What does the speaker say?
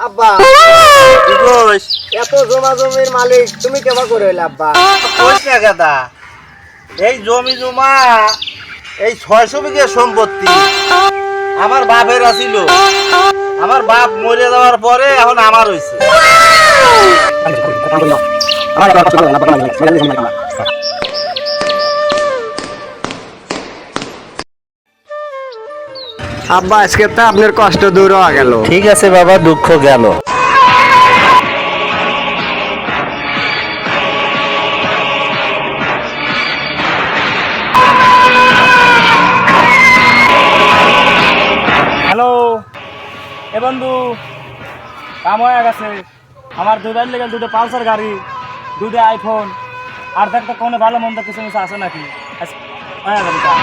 আব্বা কি কইস? এত জমা জমির মালিক তুমি কেমন করে হইলে আব্বা? কইস না গাদা, এই জমি জমা এই 600 বিঘা সম্পত্তি আমার বাপের আছিল। আমার বাপ মরে যাওয়ার পরে এখন আমার হইছে। আব্বা আজকে তো আপনার কষ্ট দূর হয়ে গেল। ঠিক আছে বাবা, দুঃখ গেল। হ্যালো এ বন্ধু, কাম হয়ে গেছে। আমার দুইটার লেগে দুটো পালসার গাড়ি, দুটো আইফোন, আর দেখ তো কোনো ভালো মন্দ কিছু মিশে আছে নাকি? হয়ে গেছে কাম।